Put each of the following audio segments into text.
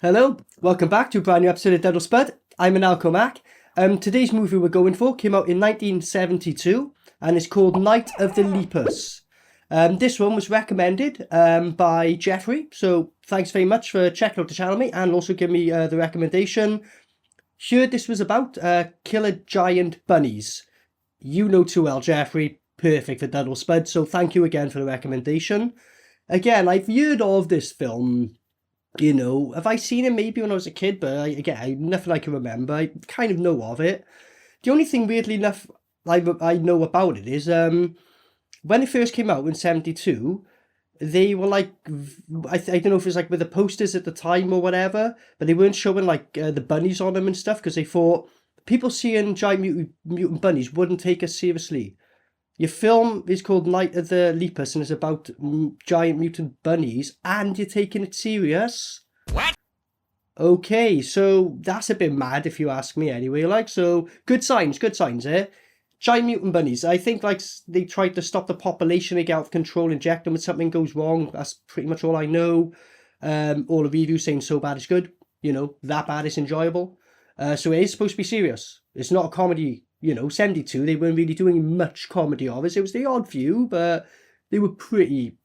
Hello, welcome back to a brand new episode of DUD or SPUD. I'm Maniacal Mac. Today's movie we're going for came out in 1972 and it's called Night of the Lepus. This one was recommended by Jeffrey, so thanks very much for checking out the channel, mate, and also giving me the recommendation. Heard this was about killer giant bunnies. You know too well, Jeffrey. Perfect for DUD or SPUD, so thank you again for the recommendation. Again, I've heard of this film. You know, have I seen it maybe when I was a kid, but again, nothing I can remember. I kind of know of it. The only thing, weirdly enough, I know about it is when it first came out in 72, they were like, I don't know if it was like with the posters at the time or whatever, but they weren't showing like the bunnies on them and stuff because they thought people seeing giant mutant bunnies wouldn't take us seriously. Your film is called Night of the Lepus and it's about giant mutant bunnies and you're taking it serious? What? Okay, so that's a bit mad if you ask me anyway. Like, so good signs, eh? Giant mutant bunnies. I think like they tried to stop the population, they get out of control, inject them when something goes wrong. That's pretty much all I know. All the reviews saying so bad it's good. You know, that bad it's enjoyable. So it is supposed to be serious. It's not a comedy. You know, 72, they weren't really doing much comedy of it. It was the odd few, but they were pretty,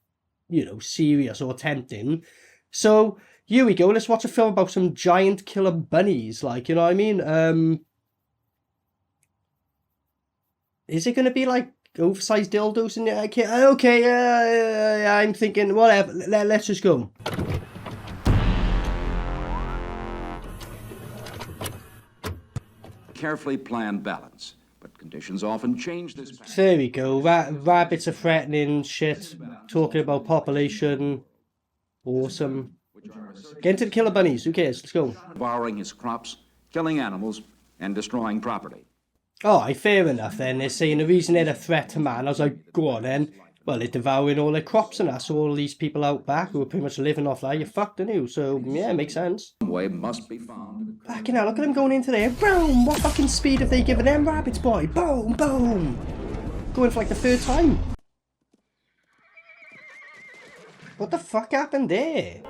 you know, serious or tempting. So, here we go. Let's watch a film about some giant killer bunnies. Like, you know what I mean? Is it going to be like oversized dildos in there? Okay, I'm thinking, whatever. Let's just go. Carefully planned balance, but conditions often change this. There we go. Rabbits are threatening shit. Talking about population. Awesome. Get into the killer bunnies. Who cares? Let's go. Borrowing his crops, killing animals, and destroying property. Oh, fair enough then. They're saying the reason they're a threat to man. I was like, go on then. Well, they're devouring all their crops and that, so all these people out back who are pretty much living off that, you're fucked, aren't you? So, yeah, it makes sense. Some way must be found. Fucking hell, look at them going into there. Boom! What fucking speed have they given them rabbits, boy? Boom, boom! Going for like the third time. What the fuck happened there?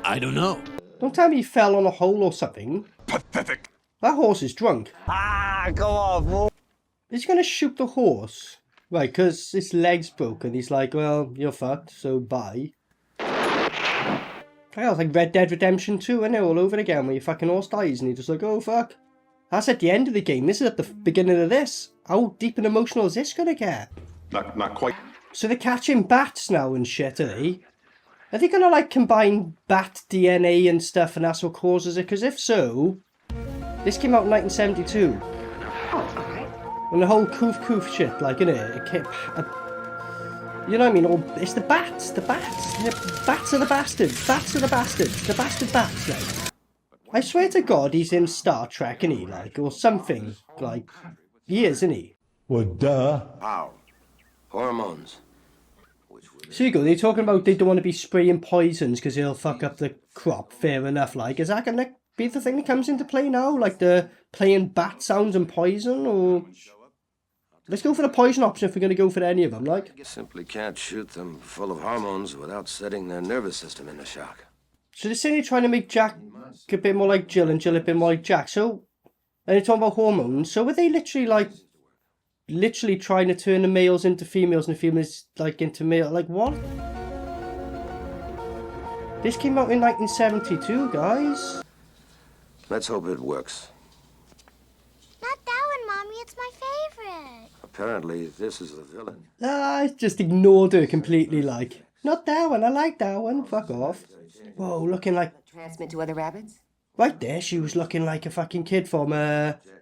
I don't know. Don't tell me he fell on a hole or something. Pathetic. That horse is drunk. Ah, go on, fool. Is he going to shoot the horse? Right, because his leg's broken. He's like, well, you're fucked, so bye. It's like Red Dead Redemption 2, isn't it? All over again, where your fucking horse dies and you're just like, oh, fuck. That's at the end of the game. This is at the beginning of this. How deep and emotional is this going to get? Not quite. So they're catching bats now and shit, are they? Are they going to, like, combine bat DNA and stuff and that's what causes it? Because if so, this came out in 1972. And the whole coof shit, like, innit? You know what I mean? It's the bats. The bats are the bastards. Bats are the bastards. The bastard bats, like. I swear to God, he's in Star Trek, isn't he? Like, or something. Like, he is, isn't he? Well, duh. Power. Hormones. So you go, they're talking about they don't want to be spraying poisons because they'll fuck up the crop. Fair enough, like. Is that going to be the thing that comes into play now? Like, the playing bat sounds and poison, or... Let's go for the poison option if we're going to go for any of them, like. You simply can't shoot them full of hormones without setting their nervous system into shock. So they're saying they're trying to make Jack a bit more like Jill and Jill a bit more like Jack. So, and they're talking about hormones. So were they literally trying to turn the males into females and the females, like, into male? Like, what? This came out in 1972, guys. Let's hope it works. Not that one, Mommy. It's my favorite. Apparently, this is the villain. I just ignored her completely, like. Not that one. I like that one. Fuck off. Whoa, looking like... Transmit to other rabbits? Right there, she was looking like a fucking kid from,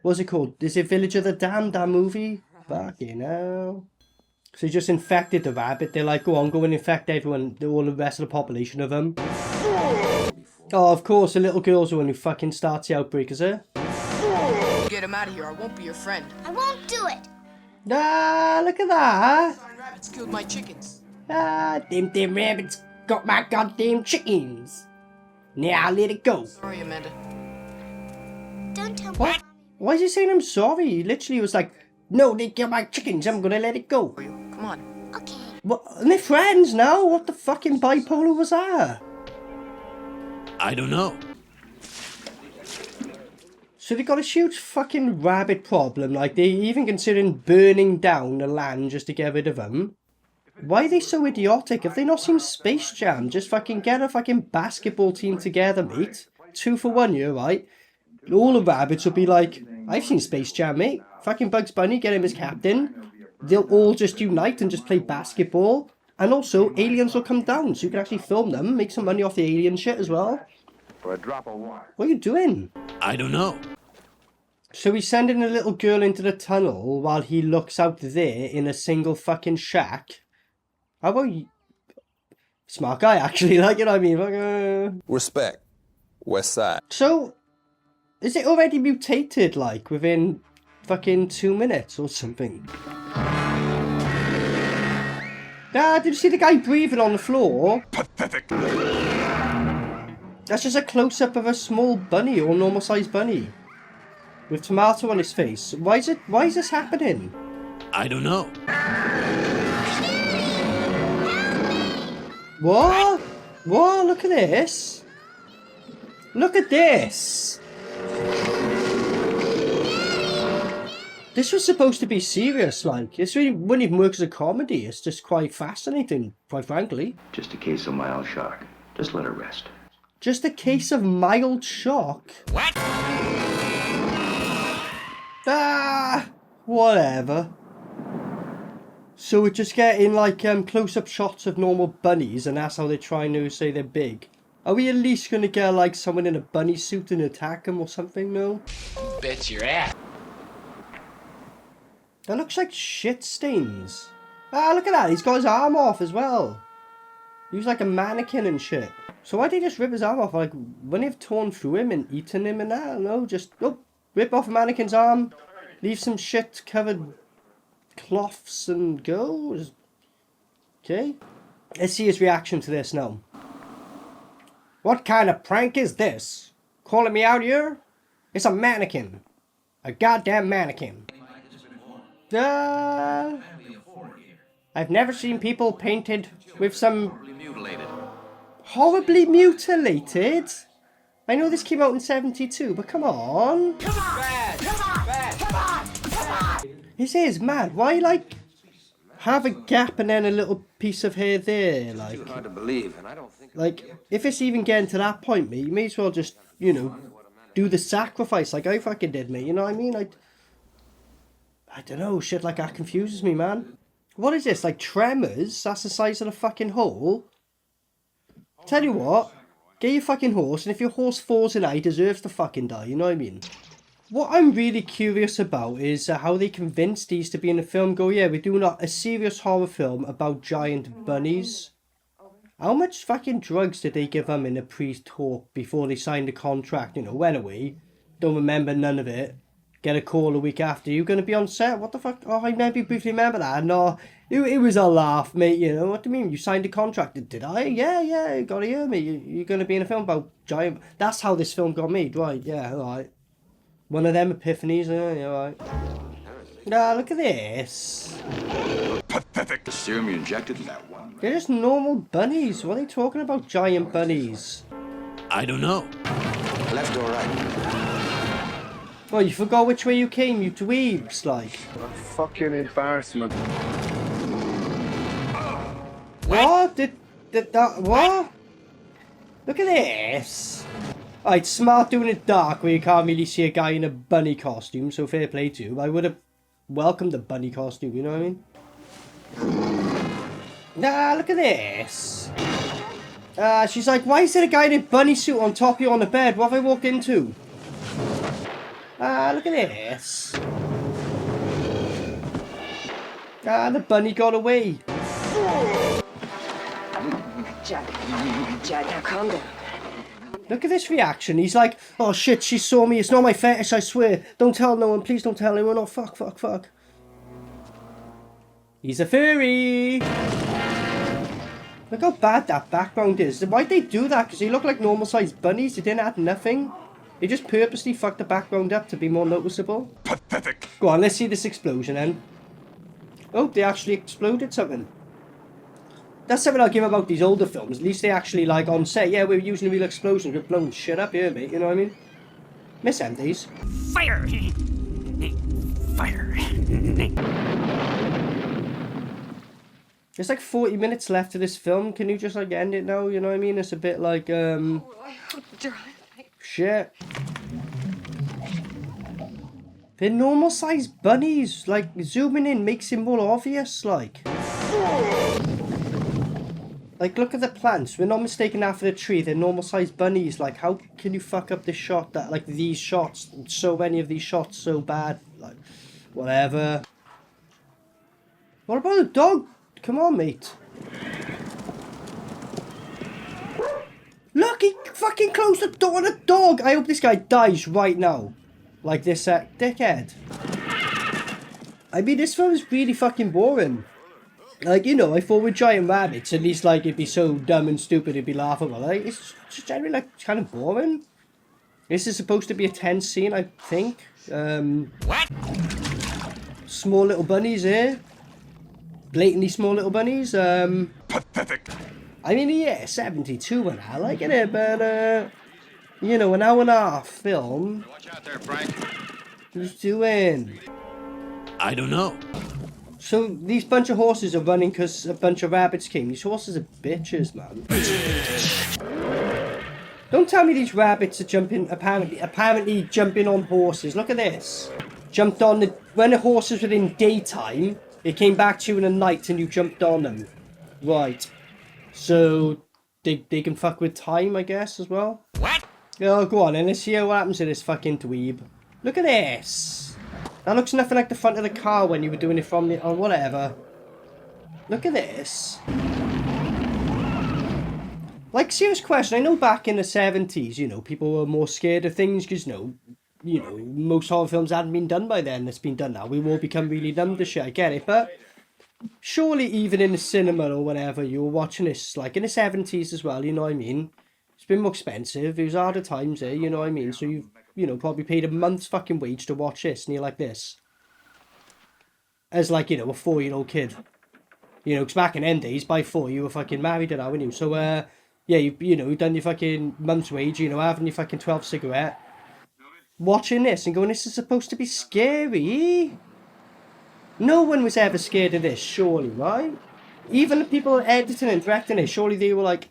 what's it called? Is it Village of the Damned, that movie? Fucking hell. So he just infected the rabbit. They're like, go on, go and infect everyone, all the rest of the population of them. Oh, of course, the little girl's the one who fucking starts the outbreak, is it? Get him out of here, I won't be your friend. I won't do it. Ah, look at that. Rabbits killed my chickens. Ah, them rabbits got my goddamn chickens. Now let it go. Sorry, Amanda. Don't tell What? Why is he saying I'm sorry? He literally was like, no, they killed my chickens, I'm gonna let it go. Come on. Okay. What? And they're friends now? What the fucking bipolar was that? I don't know. So they got a huge fucking rabbit problem. Like, they even considering burning down the land just to get rid of them. Why are they so idiotic? Have they not seen Space Jam? Just fucking get a fucking basketball team together, mate. 2 for 1 year, right? All the rabbits will be like, I've seen Space Jam, mate. Fucking Bugs Bunny, get him as captain. They'll all just unite and just play basketball. And also, aliens will come down, so you can actually film them, make some money off the alien shit as well. For a drop of water. What are you doing? I don't know. So he's sending a little girl into the tunnel while he looks out there in a single fucking shack. How about you? Smart guy, actually, like, you know what I mean? Respect. West Side. So, is it already mutated, like, within fucking 2 minutes or something? Ah, did you see the guy breathing on the floor? Pathetic. That's just a close-up of a small bunny or normal-sized bunny. With tomato on his face. Why is this happening? I don't know. What? What? Look at this. Look at this. This was supposed to be serious, like. This really wouldn't even work as a comedy. It's just quite fascinating, quite frankly. Just a case of mild shock. Just let her rest. Just a case of mild shock. What? Ah, whatever. So we're just getting like close-up shots of normal bunnies, and that's how they're trying to say they're big. Are we at least gonna get like someone in a bunny suit and attack them or something? No. Bet your ass. That looks like shit stains. Ah, look at that. He's got his arm off as well. He was like a mannequin and shit. So why'd they just rip his arm off? Like, wouldn't they have torn through him and eaten him and that? No, just rip off a mannequin's arm, leave some shit covered cloths and go. Okay. Let's see his reaction to this now. What kind of prank is this? Calling me out here? It's a mannequin. A goddamn mannequin. I've never seen people painted with some horribly mutilated. I know this came out in 72, but come on. This is mad. Why, like, have a gap and then a little piece of hair there? Like, Too hard to believe, and I don't think. if it's even getting to that point, mate, you may as well just, you know, do the sacrifice like I fucking did, mate. You know what I mean? I don't know, shit like that confuses me, man. What is this, like Tremors? That's the size of the fucking hole? Tell you what, get your fucking horse, and if your horse falls in, he deserves to fucking die, you know what I mean? What I'm really curious about is how they convinced these to be in the film. Go, yeah, we're doing a serious horror film about giant bunnies. How much fucking drugs did they give them in the pre-talk before they signed the contract? You know, went away, don't remember none of it. Get a call a week after. You gonna be on set? What the fuck? Oh, I maybe briefly remember that. No, it was a laugh, mate. You know what do you mean? You signed a contract? Did I? Yeah. You gotta hear me. You're gonna be in a film about giant. That's how this film got made, right? Yeah, right. One of them epiphanies. Yeah, right. Nah, look at this. Pathetic. The serum you injected in that one. They're just normal bunnies. What are they talking about? Giant bunnies. I don't know. Left or right? Oh, you forgot which way you came, you dweebs, like. Fucking embarrassment. What? Did that, what? Look at this. Alright, smart doing it dark where you can't really see a guy in a bunny costume, so fair play to you. I would have welcomed the bunny costume, you know what I mean? Nah, look at this. She's like, why is there a guy in a bunny suit on top of you on the bed? What have I walked into? Look at this. The bunny got away. Jack, now calm down. Look at this reaction. He's like, oh shit, she saw me. It's not my fetish, I swear. Don't tell no one. Please don't tell anyone. Oh, fuck. He's a furry. Look how bad that background is. Why'd they do that? Because they look like normal-sized bunnies. They didn't add nothing. They just purposely fucked the background up to be more noticeable. Pathetic. Go on, let's see this explosion then. Oh, they actually exploded something. That's something I'll give about these older films. At least they actually, like, on set, yeah, we're using real explosions. We're blowing shit up here, mate. You know what I mean? Miss empties. Fire! Fire! There's like 40 minutes left of this film. Can you just like end it now? You know what I mean? It's a bit like, shit. They're normal sized bunnies. Like, zooming in makes it more obvious, like. Like, look at the plants. We're not mistaken that for the tree. They're normal sized bunnies. Like, how can you fuck up this shot that, like, these shots, so many of these shots so bad? Like, whatever. What about the dog? Come on, mate. Look, he fucking closed the door on a dog. I hope this guy dies right now. Like this dickhead. I mean, this film is really fucking boring. Like, you know, I thought with giant rabbits, at least, like, it'd be so dumb and stupid, it'd be laughable. Like, it's just generally, like, kind of boring. This is supposed to be a tense scene, I think. What? Small little bunnies here. Blatantly small little bunnies. Pathetic. I mean, yeah, 72 and I like it, but, you know, an hour and a half film. Watch out there, Frank. Who's doing? I don't know. So, these bunch of horses are running because a bunch of rabbits came. These horses are bitches, man. Don't tell me these rabbits are jumping, apparently jumping on horses. Look at this. Jumped on the, when the horses were in daytime, they came back to you in the night and you jumped on them. Right. So, they can fuck with time, I guess, as well. What? Oh, go on, and let's see what happens to this fucking dweeb. Look at this. That looks nothing like the front of the car when you were doing it from the... or whatever. Look at this. Like, serious question. I know back in the 70s, you know, people were more scared of things because, you know, most horror films hadn't been done by then. It's been done now. We've all become really numb to shit. I get it, but... surely even in the cinema or whatever, you were watching this, like, in the 70s as well, you know what I mean? It's been more expensive. It was harder times there, you know what I mean? So you've, you know, probably paid a month's fucking wage to watch this, and you're like this. As, like, you know, a 4-year-old kid. You know, because back in them days, by 4, you were fucking married and now, weren't you? So, yeah, you know, you've done your fucking month's wage, you know, having your fucking 12 cigarette. Watching this and going, this is supposed to be scary. No one was ever scared of this, surely, right? Even the people editing and directing it, surely they were like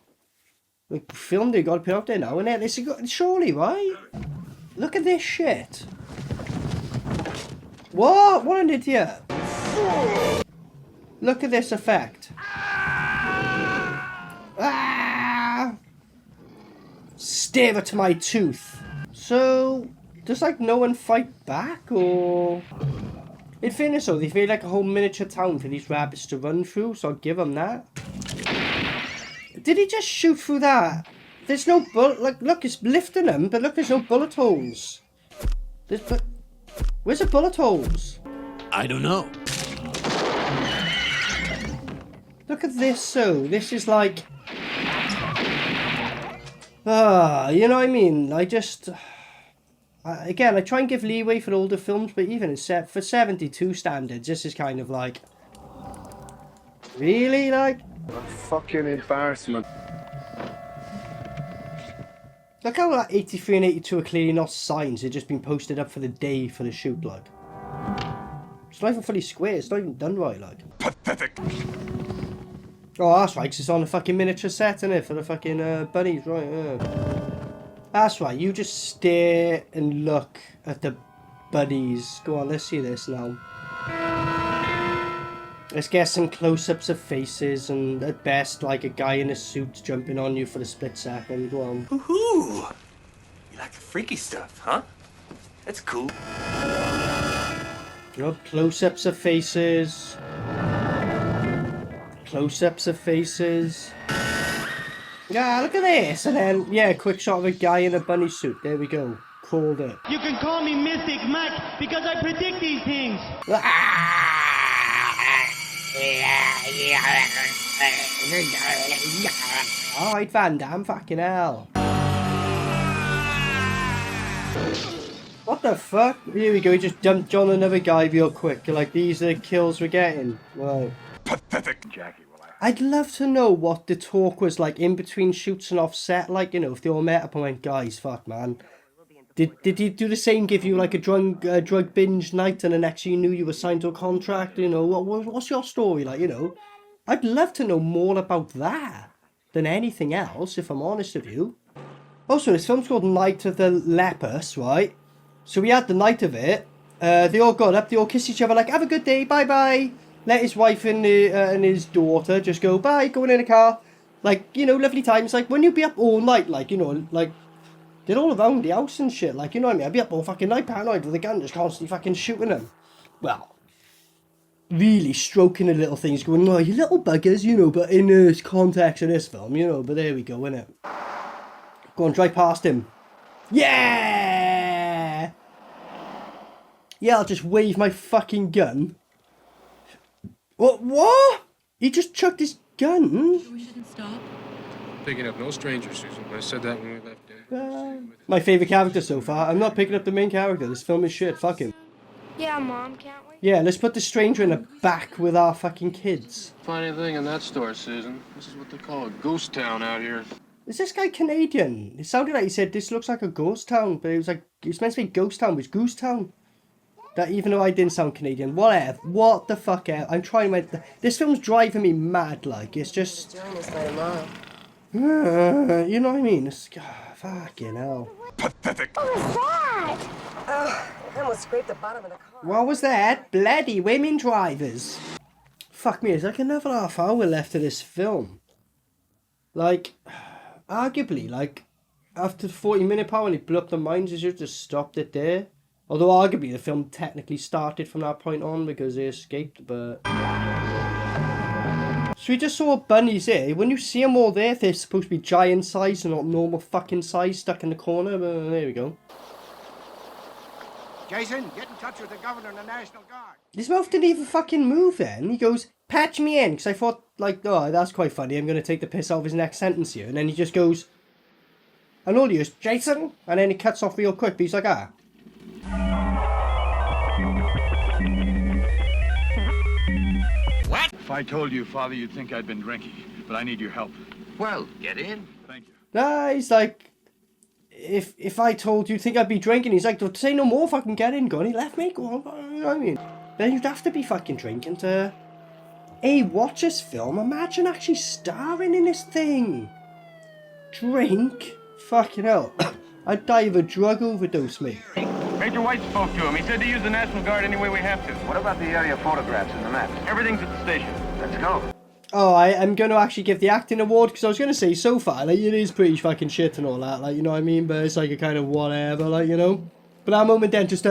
filmed it, got to put out there now, and this is surely, right? Look at this shit. What? What an idiot. Look at this effect. Ah! Stare to my tooth. So, does like no one fight back, or... In fairness though, they feel like a whole miniature town for these rabbits to run through, so I'll give them that. Did he just shoot through that? There's no bullet, like, look, it's lifting them, but look, there's no bullet holes. Where's the bullet holes? I don't know. Look at this, so, this is like... you know what I mean? I just... Again, I try and give leeway for older films, but even for 72 standards, this is kind of like... Really? Like... What a fucking embarrassment. Look how like 83 and 82 are clearly not signs, they've just been posted up for the day for the shoot, like. It's not even fully square, it's not even done right, like. Pathetic. Oh, that's right, because it's on a fucking miniature set, innit, for the fucking bunnies, right, yeah. That's right, you just stare and look at the bunnies. Go on, let's see this now. Let's get some close-ups of faces and at best like a guy in a suit jumping on you for a split second. Go on. Woohoo! You like the freaky stuff, huh? That's cool. You know, close-ups of faces. Close-ups of faces. Yeah, look at this. And then, yeah, quick shot of a guy in a bunny suit. There we go. Called it. You can call me Mystic Mac because I predict these things. Alright, Van Damme, fucking hell. What the fuck? Here we go, he just dumped on another guy real quick. Like, these are the kills we're getting. Right. Pathetic. Jackie, I'd love to know what the talk was like in between shoots and offset. Like, you know, if they all met up and went, guys, fuck, man. Did he do the same, give you like a drug binge night, and the next thing you knew you were signed to a contract? You know, what's your story like, you know? I'd love to know more about that than anything else, if I'm honest with you. Also, this film's called Night of the Lepus, right? So we had the night of it. They all got up, they all kissed each other like, have a good day, bye-bye. Let his wife and his daughter just go, bye, going in a car. Like, you know, lovely times. Like, when you be up all night, like, you know, like, they're all around the house and shit. Like, you know what I mean? I'd be up all fucking night paranoid with a gun, just constantly fucking shooting them. Well, really stroking the little things, going, oh, you little buggers, you know, but in the context of this film, you know, but there we go, innit? Go on, drive past him. Yeah! Yeah, I'll just wave my fucking gun. What? He just chucked his gun? We shouldn't stop. Picking up no strangers, Susan. I said that when we left. My favourite character so far. I'm not picking up the main character. This film is shit. Fuck him. Yeah, Mom, can't we? Yeah, let's put the stranger in the back with our fucking kids. Find anything in that store, Susan. This is what they call a ghost town out here. Is this guy Canadian? It sounded like he said this looks like a ghost town, but it was like, it was meant to be ghost town, but it's goose town. That, even though I didn't sound Canadian. Whatever. What the fuck out? I'm trying my... This film's driving me mad, like, it's just... you know what I mean? It's... fucking hell. Pathetic. What was that? I almost scraped the bottom of the car. What was that? Bloody women drivers. Fuck me, there's like another half hour left of this film. Like, arguably, like, after the 40-minute part when he blew up the mines, they should have just stopped it there. Although, arguably, the film technically started from that point on because they escaped, but... So we just saw bunnies here. When you see them all there, they're supposed to be giant size and not normal fucking size stuck in the corner, but there we go. Jason, get in touch with the governor and the National Guard. His mouth didn't even fucking move then. He goes, patch me in, because I thought, like, oh, that's quite funny. I'm going to take the piss out of his next sentence here. And then he just goes, and all he is, Jason? And then he cuts off real quick, but he's like, ah. What? If I told you, Father, you'd think I'd been drinking. But I need your help. Well, get in. Thank you. Nah, he's like, if I told you, think I'd be drinking. He's like, say no more, fucking get in, go on. He left me, go on, you know what I mean? Then you'd have to be fucking drinking to... Hey, watch this film. Imagine actually starring in this thing. Drink? Fucking hell. I'd die of a drug overdose, mate. Major White spoke to him. He said to use the National Guard any way we have to. What about the area photographs in the maps? Everything's at the station. Let's go. Oh, I'm going to actually give the acting award, because I was going to say, so far, like, it is pretty fucking shit and all that, like, you know what I mean? But it's like a kind of whatever, like, you know? But that moment then, just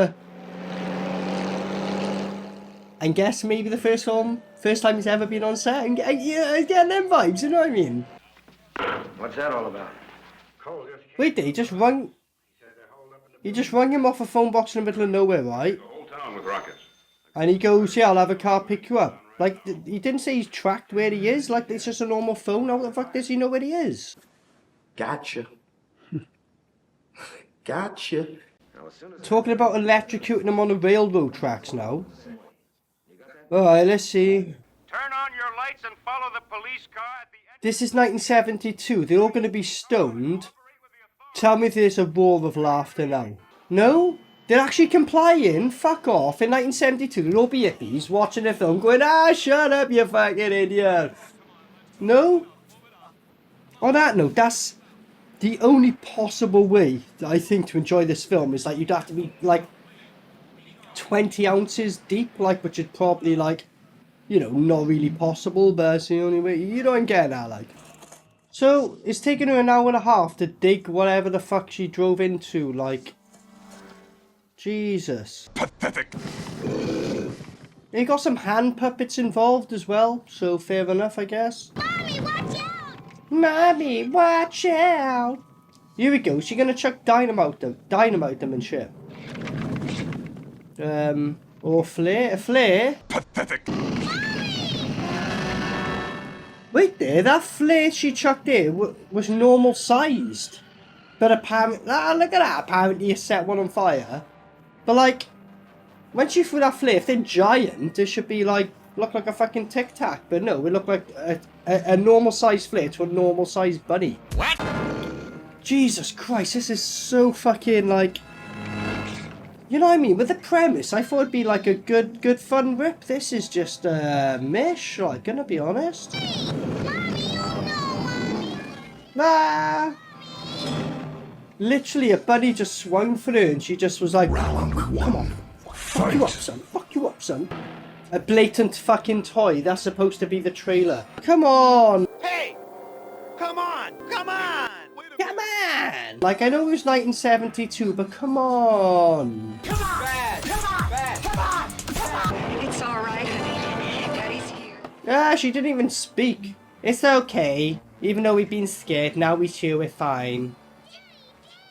and guess maybe the first time he's ever been on set, and yeah, getting them vibes, you know what I mean? What's that all about? Wait, he just rung him off a phone box in the middle of nowhere, right? The whole town with rockets. And he goes, yeah, I'll have a car pick you up. Like, he didn't say he's tracked where he is. Like, it's just a normal phone. How the fuck does he know where he is? Gotcha. Gotcha. Talking about electrocuting him on the railroad tracks now. Alright, let's see. Turn on your lights and follow the police car at the end. This is 1972. They're all going to be stoned. Tell me if there's a roar of laughter now. No? They're actually complying? Fuck off. In 1972, they'll all be hippies watching the film going, ah, shut up, you fucking idiot. No? On that note, that's the only possible way, I think, to enjoy this film is like you'd have to be like 20 ounces deep, like, which is probably like, you know, not really possible, but it's the only way. You know what I'm getting at, like. So, it's taken her an hour and a half to dig whatever the fuck she drove into, like... Jesus. Pathetic. They got some hand puppets involved as well, so fair enough, I guess. Mommy, watch out! Mommy, watch out! Here we go, she's gonna chuck dynamite them and shit. Or flare? A flare? Pathetic. Wait there, that flare she chucked there was normal sized. But apparently, look at that, apparently you set one on fire. But like, when she threw that flare, if they're giant, it should be like, look like a fucking Tic Tac. But no, it looked like a normal sized flare to a normal sized bunny. What? Jesus Christ, this is so fucking like... You know what I mean? With the premise, I thought it'd be like a good fun rip. This is just mish, like, gonna be honest. Hey, Mommy, oh no, Mommy. Nah. Literally, a bunny just swung for her and she just was like, come on, fuck you up, son, fuck you up, son. A blatant fucking toy. That's supposed to be the trailer. Come on. Hey! Come on! Come on! Come on! Like, I know it was 1972, but come on. Come on! Bad. Come on! Bad. Come on! Come on! It's all right, honey. Daddy's here. Ah, she didn't even speak. It's okay. Even though we've been scared, now we're sure we're fine.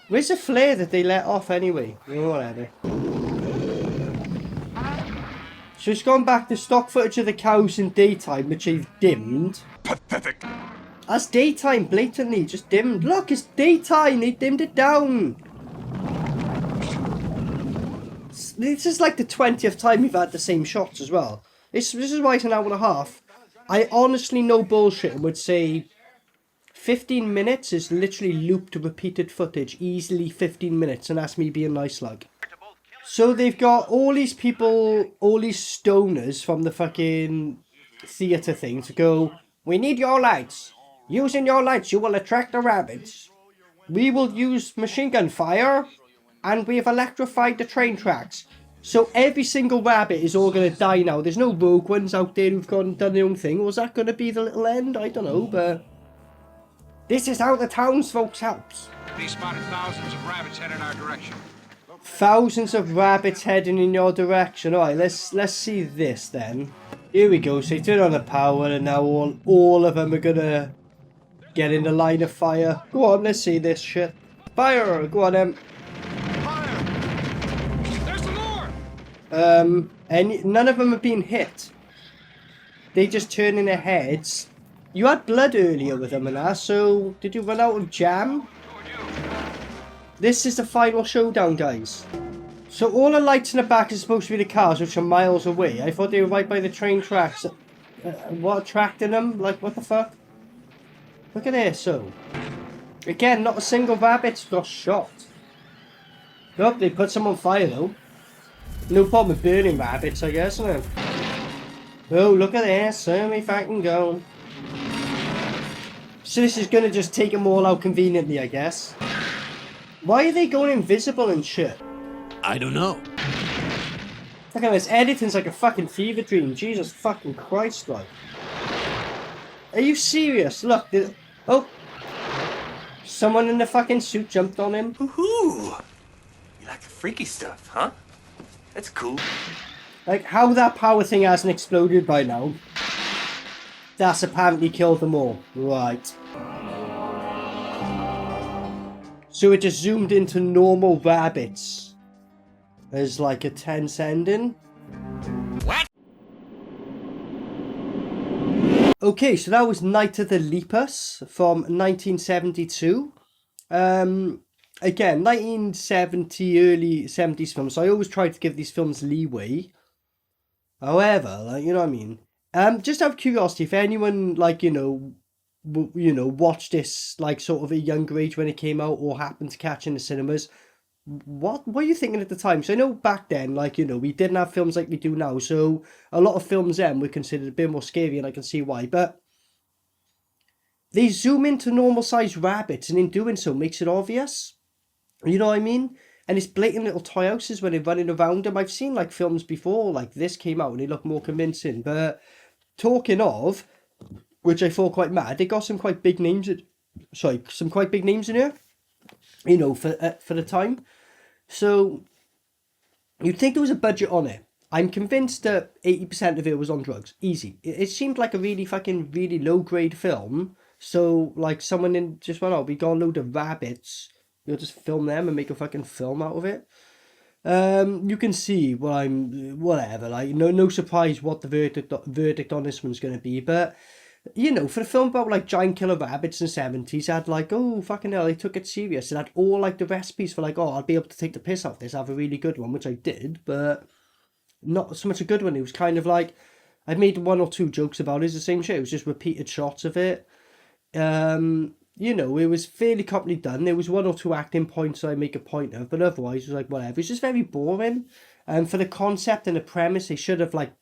Where's the flare that they let off anyway? Whatever. So it's gone back to stock footage of the cows in daytime, which they've dimmed. Pathetic. That's daytime, blatantly, just dimmed. Look, it's daytime, they dimmed it down. This is like the 20th time we've had the same shots as well. This is why it's an hour and a half. I honestly, no bullshit, would say 15 minutes is literally looped repeated footage. Easily 15 minutes, and that's me being nice like. So they've got all these people, all these stoners from the fucking theatre thing to go, we need your lights. Using your lights you will attract the rabbits. We will use machine gun fire, and we have electrified the train tracks. So every single rabbit is all going to die now. There's no rogue ones out there who've gone and done their own thing. Was that going to be the little end? I don't know, but this is how the townsfolk helps. They spotted thousands of rabbits headed our direction. Thousands of rabbits heading in your direction. Alright, let's see this then. Here we go. So you turn on the power and now all of them are gonna get in the line of fire. Go on, let's see this shit. Fire! Go on, Fire! There's some more! and none of them have been hit. They just turn in their heads. You had blood earlier with them and that, so did you run out of jam? This is the final showdown, guys. So all the lights in the back are supposed to be the cars, which are miles away. I thought they were right by the train tracks. What attracting them? Like, what the fuck? Look at this, so. Again, not a single rabbit got shot. Nope, they put some on fire, though. No problem with burning rabbits, I guess, isn't it? Oh, look at this. So if I can go. So this is going to just take them all out conveniently, I guess. Why are they going invisible and shit? I don't know. Look at this, editing's like a fucking fever dream. Jesus fucking Christ, like. Are you serious? Look, oh. Someone in the fucking suit jumped on him. Woohoo! You like the freaky stuff, huh? That's cool. Like, how that power thing hasn't exploded by now. That's apparently killed them all. Right. So it just zoomed into normal rabbits. As like a tense ending. What? Okay, so that was Night of the Lepus from 1972. Again, 1970, early 70s film, so I always try to give these films leeway. However, like, you know what I mean? Just out of curiosity, if anyone, like, you know, watched this, like, sort of a younger age when it came out, or happened to catch in the cinemas, what were you thinking at the time? So I know back then, like, you know, we didn't have films like we do now, so a lot of films then were considered a bit more scary, and I can see why, but they zoom into normal-sized rabbits, and in doing so makes it obvious. You know what I mean? And it's blatant little toy houses when they're running around them. I've seen, like, films before, like, this came out, and they look more convincing, but talking of, which I thought quite mad, they got some quite big names, some quite big names in here, you know, for the time. So, you'd think there was a budget on it. I'm convinced that 80% of it was on drugs. Easy. It seemed like a really low-grade film. So, like, someone just went, oh, we got a load of rabbits. You'll just film them and make a fucking film out of it. You can see whatever, like, no surprise what the verdict on this one's going to be. But, you know, for a film about, like, giant killer rabbits in the 70s, had, like, oh, fucking hell, they took it serious. It had all, like, the recipes for, like, oh, I'll be able to take the piss out of this, have a really good one, which I did, but not so much a good one. It was kind of like, I made one or two jokes about it, it's the same shit. It was just repeated shots of it. you know, it was fairly completely done. There was one or two acting points I make a point of, but otherwise it was like whatever. It's just very boring. And for the concept and the premise, they should have like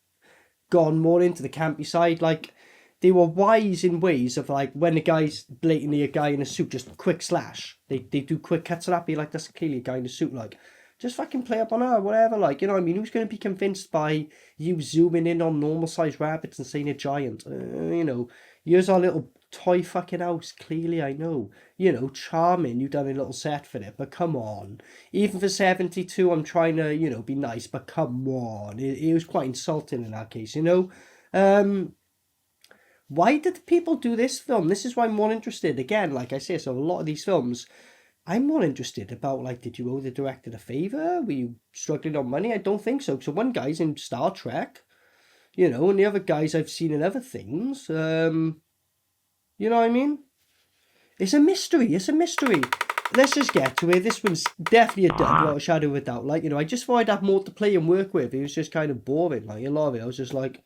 gone more into the campy side. Like, they were wise in ways of like when the guy's blatantly a guy in a suit, just quick slash. They do quick cuts to that, be like, that's clearly a guy in a suit, like, just fucking play up on her, whatever, like, you know what I mean? Who's going to be convinced by you zooming in on normal sized rabbits and saying a giant? You know, here's our little toy fucking house, clearly, I know. You know, charming, you've done a little set for it, but come on. Even for 72, I'm trying to, you know, be nice, but come on. It was quite insulting in that case, you know? Why did people do this film? This is why I'm more interested. Again, like I say, so a lot of these films, I'm more interested about, like, did you owe the director a favour? Were you struggling on money? I don't think so. So one guy's in Star Trek, you know, and the other guys I've seen in other things. You know what I mean? It's a mystery. It's a mystery. Let's just get to it. This one's definitely a dud, without a shadow of a doubt. Like, you know, I just thought I'd have more to play and work with. It was just kind of boring. Like, a lot of it, I was just like...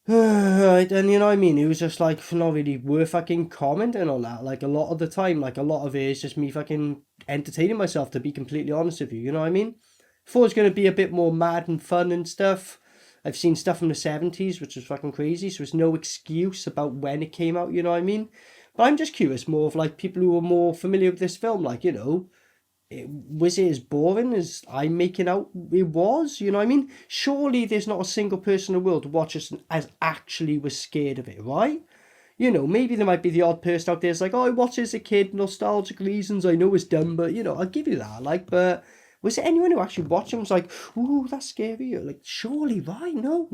Right, and you know what I mean, it was just like not really worth fucking commenting on that, like a lot of the time, like a lot of it is just me fucking entertaining myself, to be completely honest with you, you know what I mean? Thought it was going to be a bit more mad and fun and stuff. I've seen stuff from the 70s, which was fucking crazy, so there's no excuse about when it came out, you know what I mean? But I'm just curious more of like people who are more familiar with this film, like, you know, was it as boring as I'm making out it was? You know what I mean? Surely there's not a single person in the world to watch this as actually was scared of it, right? You know, maybe there might be the odd person out there that's like, oh, I watched it as a kid, nostalgic reasons, I know it's dumb, but, you know, I'll give you that, like, but was there anyone who actually watched it and was like, ooh, that's scary? Like, surely, right? No,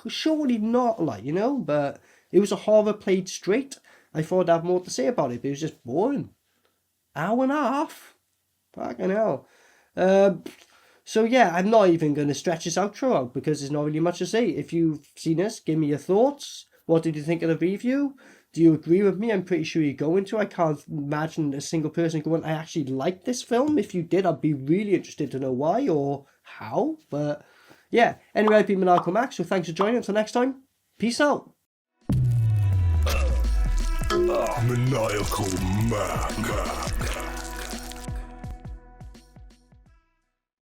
surely not, like, you know, but it was a horror played straight. I thought I'd have more to say about it, but it was just boring. Hour and a half. Fucking hell. So yeah, I'm not even going to stretch this outro out because there's not really much to say. If you've seen this, give me your thoughts. What did you think of the review? Do you agree with me? I'm pretty sure you're going to. I can't imagine a single person going, I actually like this film. If you did, I'd be really interested to know why or how. But yeah, anyway, I've been Maniacal Mac, so thanks for joining. Until next time, peace out. Maniacal Mac.